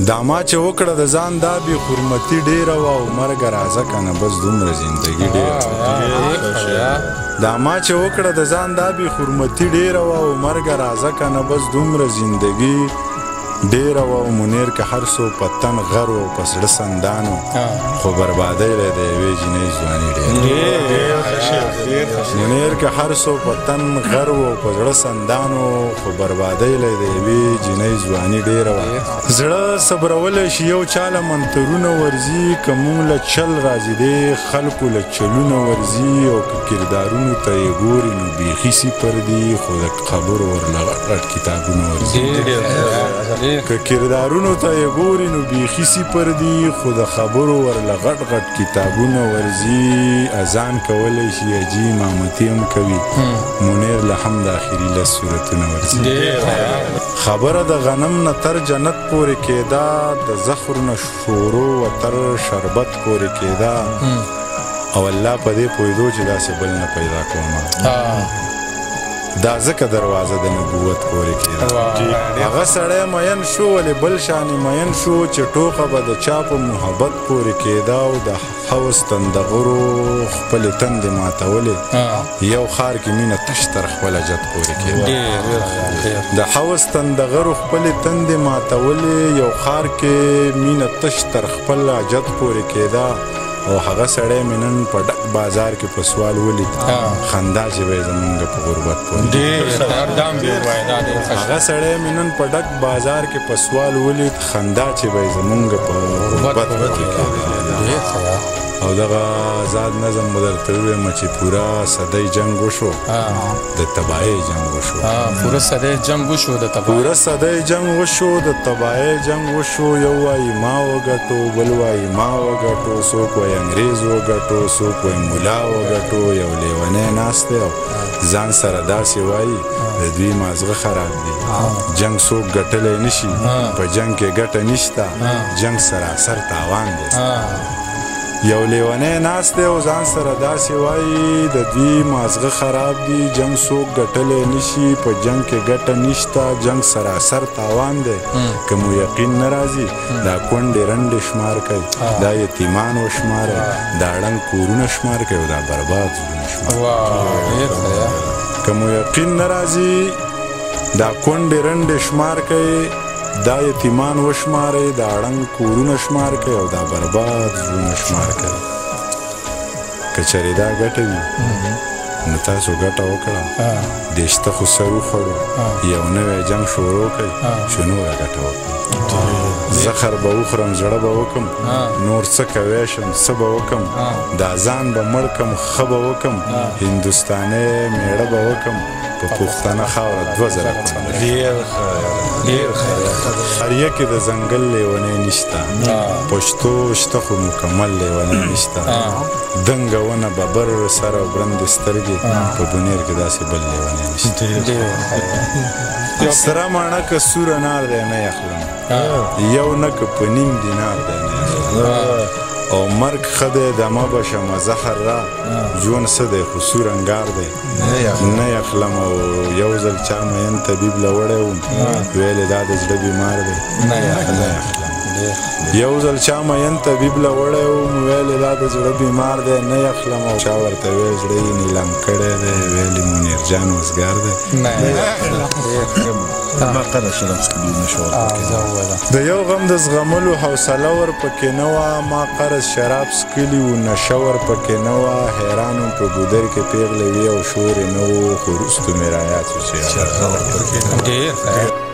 دا ما چې وکړه د ځان دا بې حرمتي ډېره وه او مرګه راځه که نه بس دومره زندګي ډېره دا ما چې وکړه د ځان دا بې حرمتي ډېره وه او مرګه راځه که نه بس دومره زندګي ډېره وه او منیر که هر څو په تن غر و په زړه سندانو خو بربادۍ لی د یوې جینۍ ځواني ډېره منیر که هر څو په تن غر و په زړه سندانو خو بربادۍ لی د یوې جینۍ ځواني ډېره وه زړه صبرولی شي یو چا له منترونه ورځي که مونږ له چل راځي دی خلکو له چلونه ورځي او که کردارونو ته یې ګوري نو بیخي صفر دي خو د خبرو ورله غټ غټ کتابونه ورځي که کردارونو ته یې ګوري نو بیخي صفر دي خو د خبرو ورله غټ غټ کتابونه ورځي اذان کولی شي حاجي امامتي هم کوي منیر له هم د اخري لس سورتونه ورځي خبره د غنم نه تر جنت پورې کېده د زخر نه شورو و تر شربت پورې کېده او الله په دې پوهېدو چې داسې بل نه پیدا کومه دا ځکه دروازه د نبوت پورې کېده هغه سړی مین شو ولې بل شانې مین شو چې ټوقه به د چا په محبت پورې کېده او د حوس تندغرو خپلې تندې ماتولې یو خار کې مینه تش تر خپله جت پورې کېده د حوس تندغرو خپلې تندې ماتولې یو خار کې مینه تش تر خپله جت پورې کېده او هغه سړی مې نن په ډک بازار کې په سوال ولید خندا چې به یې زمونږ په غربت پورې هغه سړی مې نن په ډک بازار کې په سوال ولید خندا چې به یې زمونږ په غربت پورې او دغه آزاد نظم به درته ووایم چې پوره صدۍ جنګ وشو د تباهۍ جنګ وشو پوره صدۍ جنګ وشو د تباهۍ جنګ وشو یو وایي ما وګټو بل وایي ما وګټو څوک وایي انګریز وګټو څوک وایي ملا وګټو یو لیونی ناست دی او ځان سره داسې وایي د دوی مازغه خراب دی جنګ څوک ګټلی نشي په جنګ کې ګټه نشته جنګ سراسر تاوان دی یو لیونی ناست دی او ځان سره داسې وایي د دوی مازغه خراب دی جنګ څوک ګټلی نشي په جنګ کې ګټه نشته جنګ سراسر تاوان دی که مو یقین نه راځي دا کونډې رنډې شمار کوي دا یتیمان وشمارئ دا ړنګ کورونه شمار کوي او دا برباد زړونه شمار که مو یقین نه راځي دا کونډې رنډې شمار کوي دا یتیمان وشمارئ دا ړنګ کورونه شمار کوي او دا برباد زړونه شمار کوي که چېرې دا ګټه وي نو تاسو ګټه وکړه دېشته خو سر وخوړو یو نوی جنګ شروع کوي چې نوره ګټه وکړي زخر به وخورم زړه به وکم نور څه کوی شم څه به وکم دا ځان به مړ کم ښه به وکم هندوستانی میړه به وکم په پښتنه خاوره 2000 اریه کې د ځنګل لیونی نشته پښتو شته خو مکمل لیونی نشته دنګه ونه ببر سره برندې سترګې په بونیر کې داسې بل لیونی نشته سره ماڼه که سوره نار دی نه یخلم یو نه که په نیم دینار دی نه یخلم او مرګ ښه دی دمه به شمه زهر را ژوند څه دی خو سور انګار دی نه یخلم او یو ځل چا مین طبیب له وړی وم ویلې دا د زړه بیمار دی نه یخلم یو ځل چا مین طبیب له وړی وم ویلې دا د زړه بیمار دی نه یخلم او چا ورته ویل زړه یې نیلام کړی دی ویلې منیر جان وزګار دی د یو غم د زغملو حوصله ورپکې نه وه ما قرض شراب څکلي وو نشه ورپکې نه وه حیران وم په ګودر کې پیغلې وي او شور یې نه و خو وروستو مې رایاد شو چې هغه ورپکې نه وه